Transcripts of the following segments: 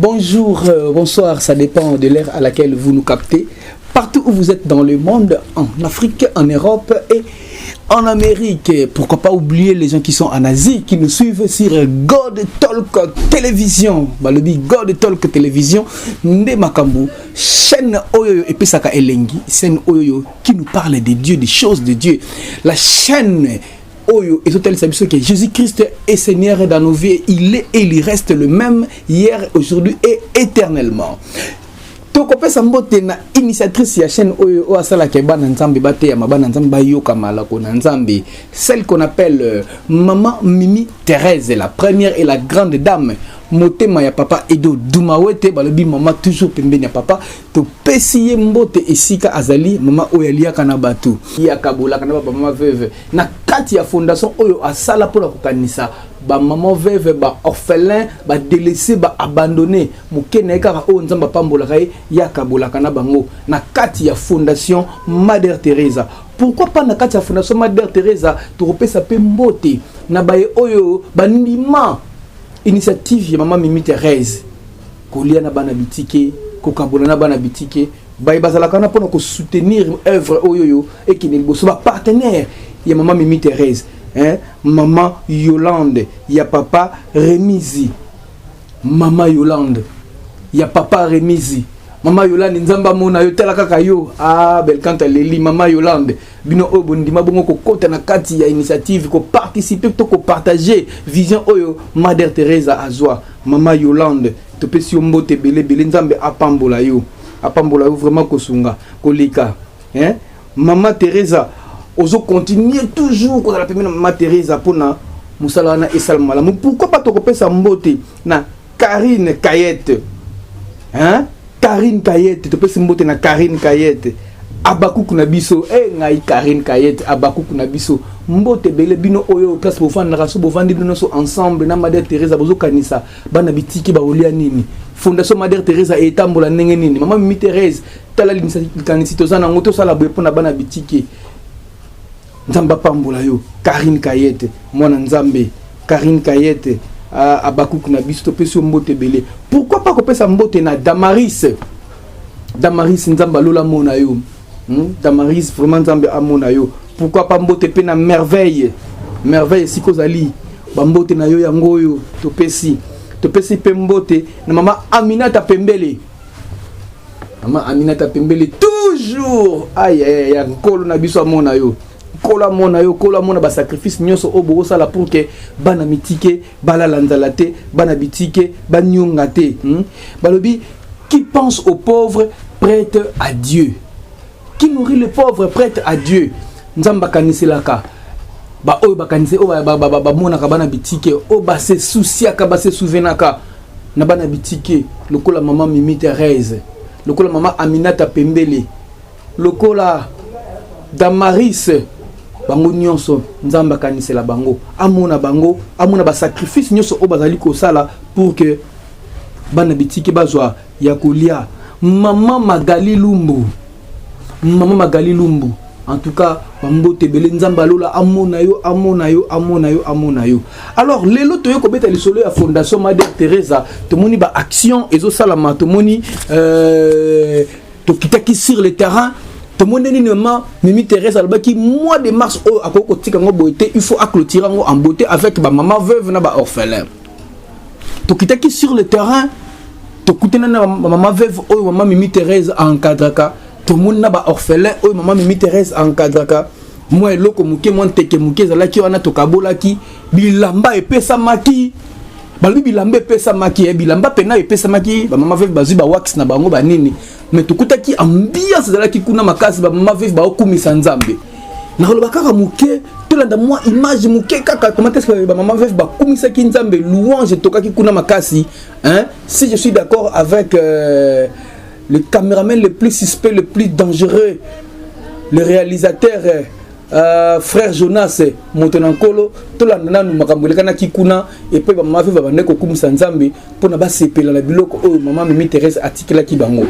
Bonjour, bonsoir, ça dépend de l'ère à laquelle vous nous captez. Partout où vous êtes dans le monde, en Afrique, en Europe et en Amérique. Pourquoi pas oublier les gens qui sont en Asie, qui nous suivent sur God Talk Télévision. Le God Talk Télévision, Nde Makambu, chaîne Oyoyo et Pesaka Elengi, chaîne Oyoyo qui nous parle des dieux, des choses de Dieu. La chaîne Oyo et tout que Jésus-Christ est Seigneur dans nos vies. Il est et il reste le même hier, aujourd'hui et éternellement. Tokopesa mbote na initiatrice ya chaîne Oyo asala ke bana nzambe bate ya mabana nzambe bayoka malako na nzambe, celle qu'on appelle Maman Mimi Thérèse, la première et la grande dame. Motema ya papa Edo Dumawete balobi mama toujours pembeni ya papa to pesiye mbote esika azali mama oyo aliaka na batu ya kabola kana ba mama veuve na kati ya fondation oyo asala pour kokanisa ba maman veuve ba orphelin ba délaissé ba abandonné mukene kaka o nzamba pambola kai ya kabola kana bango na kati ya fondation Mother Teresa. Pourquoi pas na kati ya fondation Mother Teresa to kopesa pe mbote na baye oyo bandima initiative ya Maman Mimi Thérèse kolia na bana bitike kokambola na bana bitike baye bazalaka na pona ko soutenir œuvre oyoyo et qui liboso ba partenaire ya Maman Mimi Thérèse, hein, Maman Yolande ya papa Remizi, Maman Yolande ya papa Remizi, Maman Yolande nzamba mona yo tela kaka yo belkanta leli Maman Yolande bino obondima bongo ko kota na kati ya initiative ko participer to ko partager vision oyo Mother Teresa azwa. Maman Yolande to pesi mbote belé nzambe apambola yo vraiment kosunga kolika, hein. Maman Teresa ozo continuer toujours ko la première Maman Teresa pona musala na esalmala. Pourquoi pas to ko pesa mbote na Karine Kayette, hein, Karine Kayette to pesi mbote na Karine Kayette abakuku na biso ngai Karine Kayette abakuku na biso mbote bele bino oyo place bofanda raso bofandi bino so ensemble na Mother Teresa bozo kanisa bana bitiki ba olia nini fondation Mother Teresa etambola ndenge nini. Maman Mimi Thérèse tala likanisi tozana ngoto sala boye pona bana bitiki nzamba pambola yo Karine Kayette mwana nzambe Karine Kayette abakuku na biso to pesi mbote bele. Pourquoi pas kopesa mbote na Damaris nzamba lola mona yo, Damaris vraiment nzambe amona yo. Pourquoi pas mbote pe na merveille sikozali bambote na yo yango yo to pesi pe mbote na Mama Aminata Pembele, Mama Aminata Pembele toujours ya nkolo na biso amona yo kola mona ba sacrifice nyonso obo sala pour que bana mitike bala lanzalate bana bitike banyonga te, balobi qui pense aux pauvres prête à Dieu, qui nourrit les pauvres prête à Dieu. Nzamba kaniselaka ba oyo bakanise o ba mona ka bana bitike o ba se soucia ka ba se souvenaka na bana bitike lokola Maman Mimi Thérèse, lokola Mama Aminata Pembele, lokola Damaris bango nyonso nzamba kanisela bango amona ba sacrifice nyonso o bazali ko sala pour que bana bitike bazwa ya kolia. Maman Magali Lumbu, en tout cas bambote bele nzamba lola amona yo. Alors lelo toyo ko beta lisolo ya fondation Mother Teresa to moni ba action ezo salama to moni to kitaki sur le terrain to moni ni Maman Mimi Thérèse albaki mois de mars o akoko tika ngo boité il faut clôturer ngo en beauté avec ba maman veuve na ba orphelin to kitaki sur le terrain to kutena na Maman veuve o Maman Mimi Thérèse encadraka to mona ba orphelin o Maman Mimi Thérèse encadraka moi eloko muke mon teke muke zalaki wana to kabolaki bilamba epesa maki balobi bilamba epesa maki bilamba pena epesa maki ba Maman veuve bazui ba wax na bango banini mais to kutaki ambiance zalaki kuna makasi ba Maman veuve ba okumisa nzambe na koloba kaka muke tolanda moi image muke kaka comment est-ce que ba Maman veuve ba kumisa ki nzambe louange tokaki kuna makasi, hein. Si je suis d'accord avec le caméraman le plus suspect, le plus dangereux, le réalisateur frère Jonas Montenankolo tolanda nanu makambo lekana kikuna et puis ba Maman veuve ba ndeko kumisa nzambe pona ba sepela la biloko o Maman Mimi Thérèse atikela ki bango.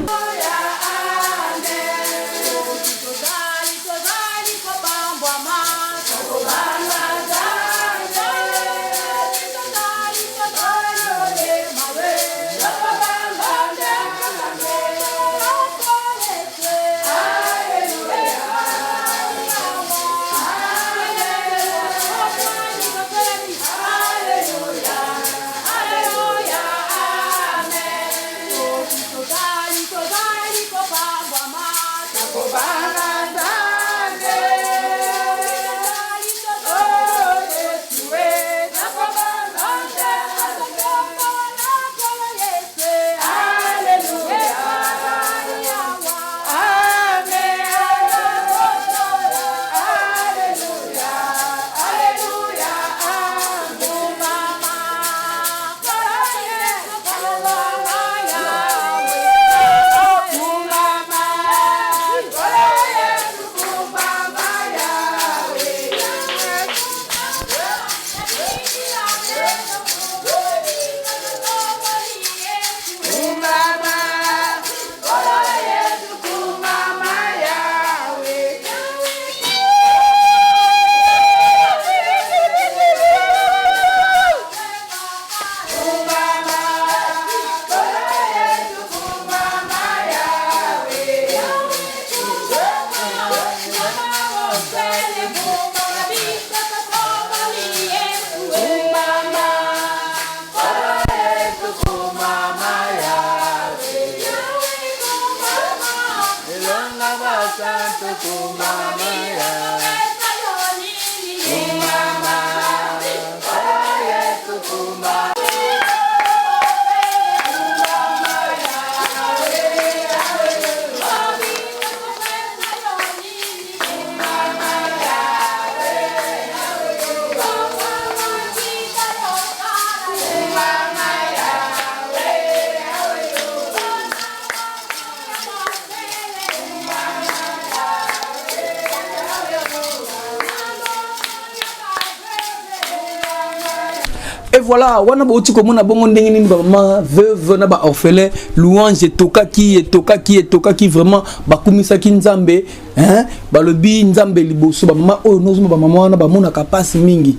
Et voilà, wana ba otiko mona bongo ndenge nini ba maman veuve na ba orphelin louange toka ki vraiment ba kumisa ki nzambe hein ba lobi nzambe liboso ba maman oyo nozo ba maman wana ba mona kapasi mingi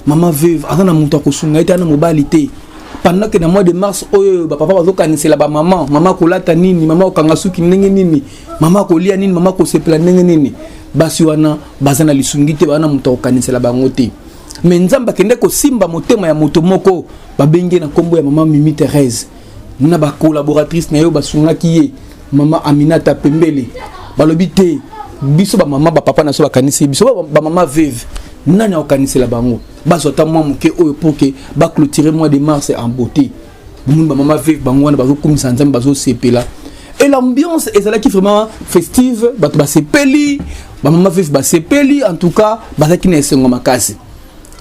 maman veuve azana muto akosunga ete na mobali te pendant que dans le mois de mars oyo ba papa bazo kanisela ba maman kolata nini maman okanga suki ndenge nini maman kolia nini maman ko sepla ndenge nini basi wana bazana lisungi te bana muto okanisela bango te. Mais nzamba kende ko simba motema ya moto moko babenge na kombo ya maman Mimi Thérèse na ba collaboratrice na yo basunga kiye maman Aminata Pembele balobi te biso ba maman ba papa na so bakanisi biso ba maman veuve nani okanisela bango bazota mwa muke oyo pour que ba clôturer mois de mars en beauté mun ba maman veuve bango wana bazo komisa nzamba bazo sepela et l'ambiance est là qui vraiment festive bato ba sepeli ba maman veuve ba sepeli en tout cas bazaki na esengo makasi.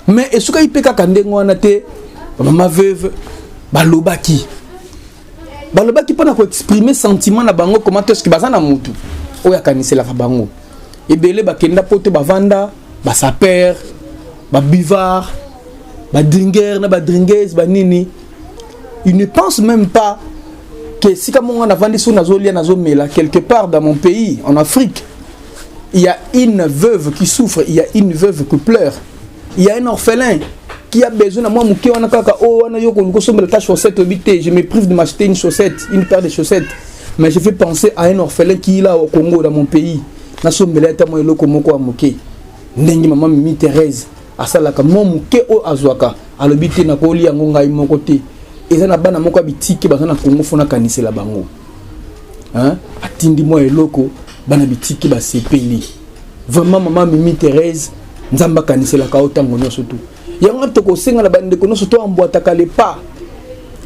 Mais est-ce qu'il peut kande ngwana te maman veuve balobaki pona ko exprimer sentiment na bango comment est-ce que bazana mutu oya kanisela ka bango ebele bakenda poto bavanda ba saper ba buvard ba dringer na ba dringueuse ba nini il ne pense même pas que si comme on a vendu sur nazo lia nazo mela quelque part dans mon pays en Afrique il y a une veuve qui souffre, il y a une veuve qui pleure. Il y a un orphelin qui a besoin de moi, je me prive de m'acheter une chaussette, une paire de chaussettes. Mais je fais penser à un orphelin qui est là au Congo, dans mon pays. Maman Mimi Thérèse, à Salaka, mon mouké au Azwaka, à l'habité na Koli à Ngonga mon côté. Et ça n'a pas de bitiki, bazana Congo, fona kanise la bango. Hein? Atindi moi et loko, bana bitiki, ba sepeli. Vraiment, maman Mimi Thérèse. Nzamba kanisela ka otango nyonso tu yango toko senga la bande ko nyonso to ambwataka le pas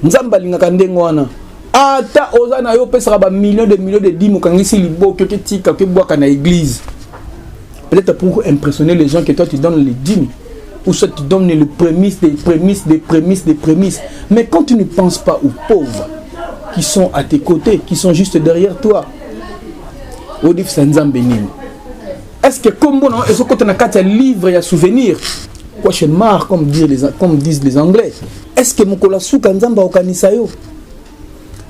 nzamba lingaka ndengo wana ata ozana yo pesaka ba millions de dîmes kangisi liboke ke tika ke bwaka na église peut-être pour impressionner les gens que toi tu donnes les dîmes ou soit tu donnes les prémices des prémices mais quand tu ne penses pas aux pauvres qui sont à tes côtés qui sont juste derrière toi odif sanzambe nini. Est-ce que comme bon, est-ce que tu as un livre et un souvenir, question mark comme disent les Anglais. Est-ce que mon kolasu kanzamba okanisa yo?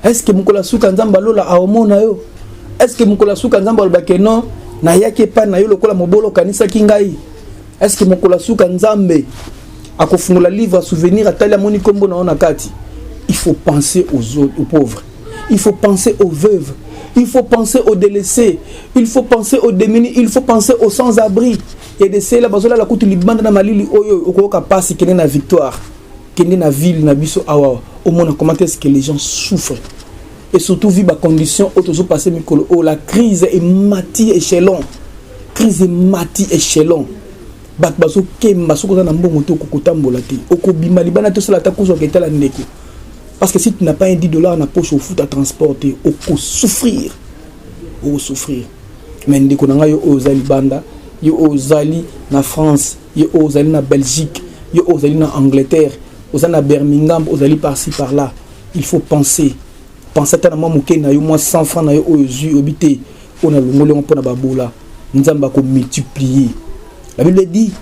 Est-ce que mon kolasu kanzamba lola aomona yo? Est-ce que mon kolasu kanzamba olbakeno na yake pa na yo lokola mobolo kanisa kingai? Est-ce que mon kolasu kanzambe akofungula livre à souvenir atali moni kombo na ona kati? Il faut penser aux autres, aux pauvres. Il faut penser aux veuves. Il faut penser aux délaissés, il faut penser aux démunis, il faut penser aux sans-abri. Et de cela, bazola la coutu libanda na malili oyo okoka passe kene na victoire, kene na ville na biso awa. Au monde comment est-ce que les gens souffrent et surtout vu ba condition autozo passer mikolo oh la crise est mati échelon. Crise est mati échelon. Bat bazo kemba soko na mbongo to kokotambola te. Okobima libana to sala ta kuzo ketala ndeko. Parce que si tu n'as pas un $10 dans la poche au foot à transporter, au souffrir. Au souffrir. Mais nous avons aux Alibanda, aux Ali na France, aux Ali na Belgique, aux Ali na Angleterre, aux Ali na Birmingham, aux Ali par-ci par-là. Il faut penser. Penser à moi na yo moins 100 francs na yo aux yeux obité. On a le molon pour na baboula. Nous avons multiplier. La Bible dit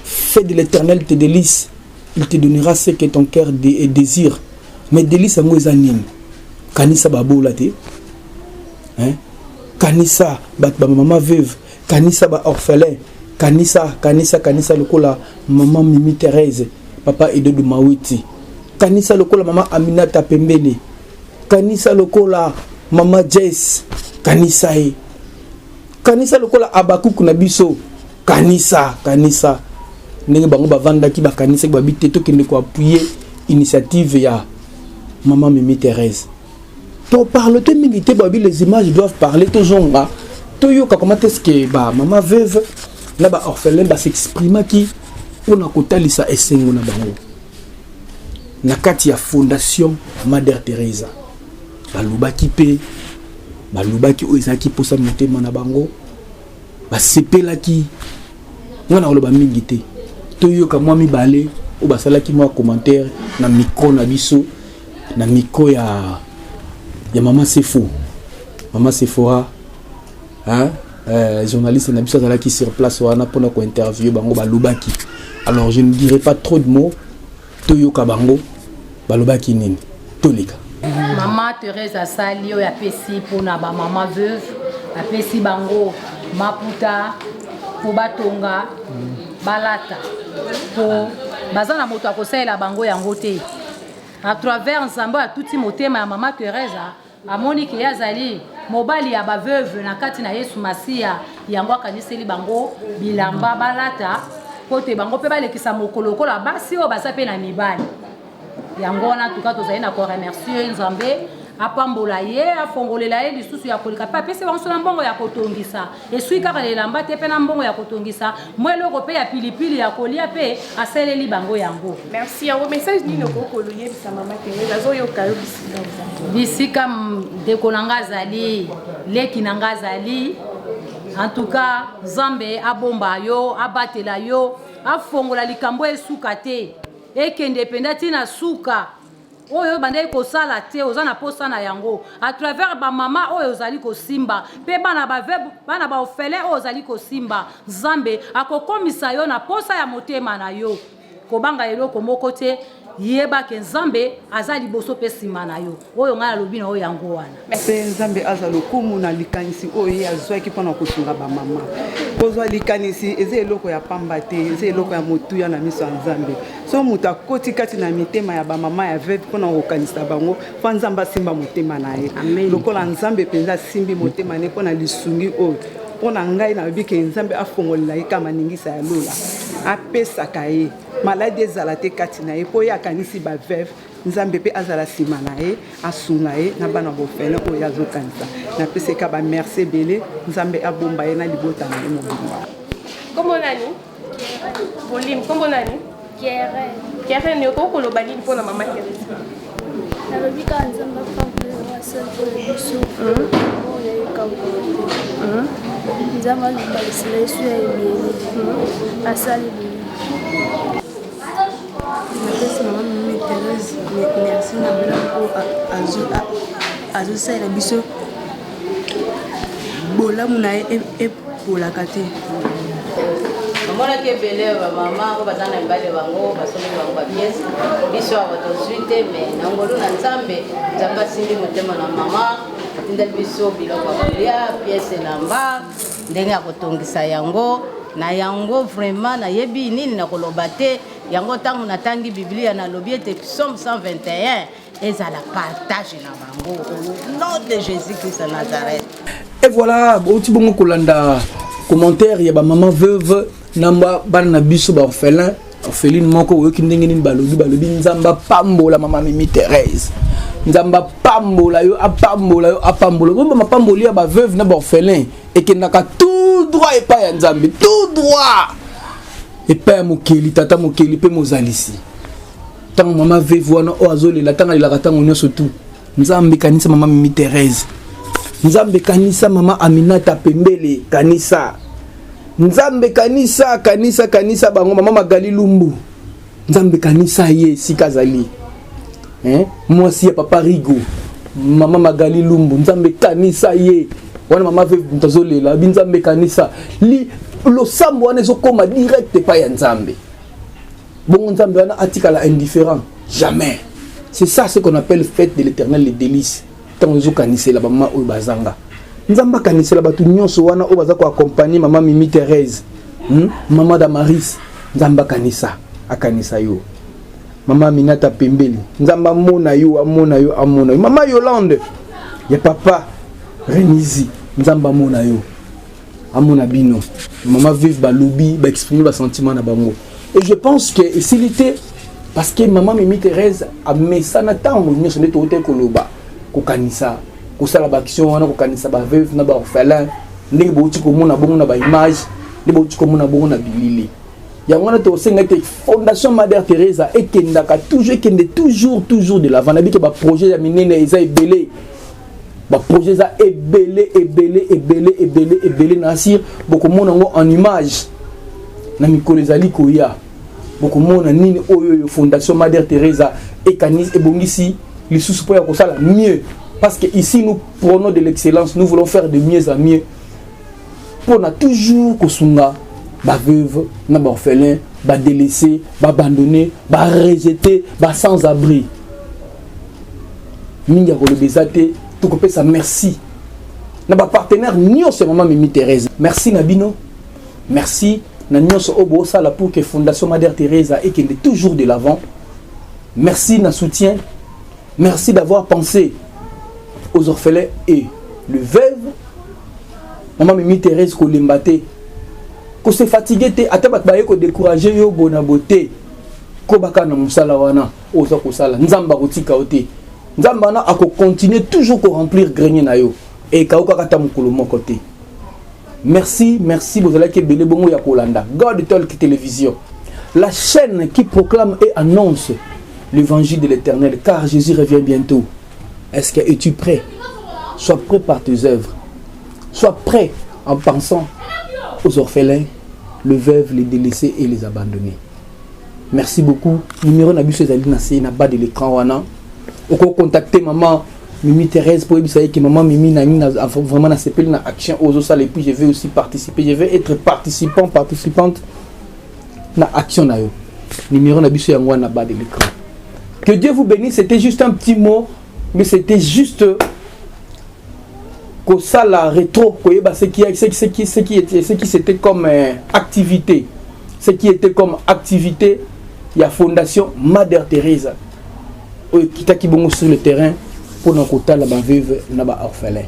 fais de l'Éternel tes délices, il te donnera ce que ton cœur désire. Mais délice moi zanine kanisa babola te hein kanisa ba maman veuve kanisa ba orphelin kanisa lokola maman Mimi Thérèse papa Edodo Mawiti kanisa lokola maman Aminata Pembele kanisa lokola maman Jess kanisa lokola Abakuku na biso kanisa ndenge bango bavanda ki ba kanisa ba bité to kende ko appuyer initiative ya maman Mimi Thérèse. Pour parler de mingi, les images doivent parler toujours. toyoka comment est-ce que ba maman veuve na ba orphelin ba s'exprima qui on a kotalisa esengo na bango na kati ya fondation Mother Teresa balubaki pe balubaki o ezaki posa motema na bango ba sepelaki ngana oloba mingi te toyoka mwa mibale o basalaki mwa commentaire na micro na biso na micro ya maman Sephora hein journaliste na biso azalaki sur place wana pona ko interview bango balubaki. Alors je ne dirai pas trop de mots toyoka bango balubaki nini tolika. Maman Teresa sali oyo apesi pona ba maman veuve apesi bango maputa po batonga balata po bazana moto akosalela bango yango te à travers nzambe ya tuti motema ya maman Teresa amoni ke yazali mobali ya ba veuve na kati na Yesu Masia yango akaniseli bango bilamba balata pote bango pe balekisa mokolo kola basi o baza pe na mibali yango na tuka tozali na ko remercier nzambe apambola ye afongolela ye lisusu ya kolika pa pese bango na mbongo ya kotongisa esui kaka lelamba te pe na mbongo ya kotongisa mweloko pe ya pilipili ya kolia pe aseleli bango yango. Merci yango message ni no kokolo ye bisa maman Teresa zo yo kayo bisika ndeko nanga zali leki nanga zali en tout cas Nzambe abomba yo abatela yo afongola likambo esuka te ekende penda tina suka oyo bandai ko sala te ozana posa na yango à travers ba mama oyo ozali ko simba pe bana ba veuve bana ba orphelin oyo ozali ko simba Nzambe akokomisa yo na posa ya motema na yo kobanga eloko moko te yeba ke Nzambe azali boso pe sima na yo oyo ngala lobina oyo yango wana pe Nzambe azalo kumu na likanisi oyo azwaki pona kotunga ba mama kozwa likanisi eze eloko ya pamba te eze eloko ya motuya na miso ya Nzambe so muta koti kati na mitema ya ba mama ya veuve pona kokanisa bango fa Nzambe simba motema na ye lokola Nzambe penza simbi motema ne pona lisungi oyo pona ngai na biki Nzambe afongolela ye kama ningisa ya lola apesaka ye maladi ezala te kati na ye po ye akanisi ba veuve Nzambe pe azala sima na ye asunga ye na bana bofele oyo azokanisa na peseka ba merci belé Nzambe abomba ye na libota na ye mobimba. Kombo nani? Bolim kombo nani? Keren ne ko koloba nini pona maman Teresa? Na lobika Nzambe pambola wa santo biso oyo yekambo Nzambe alibalisela yesu ya ebele asali merci maman Teresa merci na biloko azosalela biso bolamu na ye epolaka te Mona ke bele ba mama ko bazana mbale bango basoni bango ba pièce biso awa tozwi te mais na ngolo na Nzambe Nzambe asindi motema na mama tinda biso biloko ya pièce namba ndenge ya kotongisa yango na yango vraiment na yebi nini na koloba te yango tangu natangi Biblia na lobi ete Psaume 121 ezala partage na bango au nom de Jésus-Christ de Nazareth. Et voilà oti bongo kolanda commentaire ya ba maman veuve namba bana biso ba orpheline moko oyo kindenge nini balobi Nzamba pambola mama Mimi Thérèse Nzamba pambola yo apambola bomba mapamboli ya ba veuve na ba orphelin ekendaka tout droit epa ya Nzambe tout droit epa ya mokeli tata mokeli pe mozalisi tango mama veuve wana o azolela tanga lelaka tango nyonso tu Nzambe kanisa mama Mimi Thérèse Nzambe kanisa mama Aminata Pembele kanisa Nzambe kanisa bango mama Magali Lumbu Nzambe kanisa ye sikazali mwasi ya papa Rigo mama Magali Lumbu Nzambe kanisa ye wana mama veuve ntazolela Nzambe kanisa li lo sambo wana ezokoma direct pa ya Nzambe bon Nzambe wana atikala indifférent jamais c'est ça ce qu'on appelle fête de l'Éternel les délices tant nous okanisela ba mama oyo bazanga Nzamba kanisela batu nyonso wana oyo baza ko accompagner mama Mimi Thérèse mama Damaris Nzamba kanisa akanisa yo mama Aminata Pembele Nzamba amona yo mama Yolande ya papa Renizi Nzamba amona yo amona bino mama veuve balobi ba exprimer ba sentiment na bango et je pense que s'il était parce que maman Mimi Thérèse a mesana tango nyonso ndeto ote koloba ko kanisa ko sala ba action wana ko kanisa ba veuve na ba orphelin ndenge bauti komona bongo na ba image ndenge bauti komona bongo na bilili yangwana to senga te Fondation Mother Teresa ekendaka toujours de l'avant nabiki ba projet ya minene eza ebele ba projet za ebele na sir bokomona ngo en image na mikolo ezali koya bokomona nini oyo Fondation Mother Teresa ekanis ebongisi lisusu po ya kosala mieux parce que ici nous prenons de l'excellence, nous voulons faire de mieux en mieux pour na toujours kosunga ba veuve na ba orphelin ba délaissé ba abandonné ba rejeté ba sans abri mingi ya kolobeza te tokopesa merci na ba partenaire nyonso maman Mimi Thérèse merci na bino merci na nyonso obo sala pour que Fondation Mother Teresa ekende toujours de l'avant merci na soutien merci d'avoir pensé aux orphelins et le veuve maman Mimi Thérèse kolembate ko se fatiguer te atabat baye ko décourager yo bona beauté ko baka na musala wana oza ko sala nzamba kotika ote nzamba na ako continuer toujours ko remplir grenier na yo et ka okaka mukolo moko te merci bozala ke belé bongo ya kolanda God Talk Télévision la chaîne qui proclame et annonce l'évangile de l'Éternel car Jésus revient bientôt. Est-ce que es-tu prêt? Sois prêt par tes œuvres. Sois prêt en pensant aux orphelins, les veuves, les délaissés et les abandonnés. Merci beaucoup. Numéro Nabiso Ezali Nassé na bas de l'écran wana. Oko contacter maman Mimi Thérèse pour dire que maman Mimi na vraiment na s'appelle na action aux ça et puis je vais aussi participer. Je vais être participante na action na yo. Numéro Nabiso yango na bas de l'écran. Que Dieu vous bénisse, c'était juste un petit mot, mais c'était juste que ça la rétro, ce qui c'était comme activité. Ce qui était comme activité, il y a Fondation Mother Teresa qui t'a bon sur le terrain pour nous côté la veuve na ba orphelin.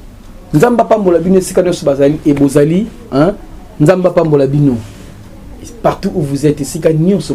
Nzamba pambola bino sikano bazali et bozali, hein? Nzamba pambola bino. Partout où vous êtes, sikano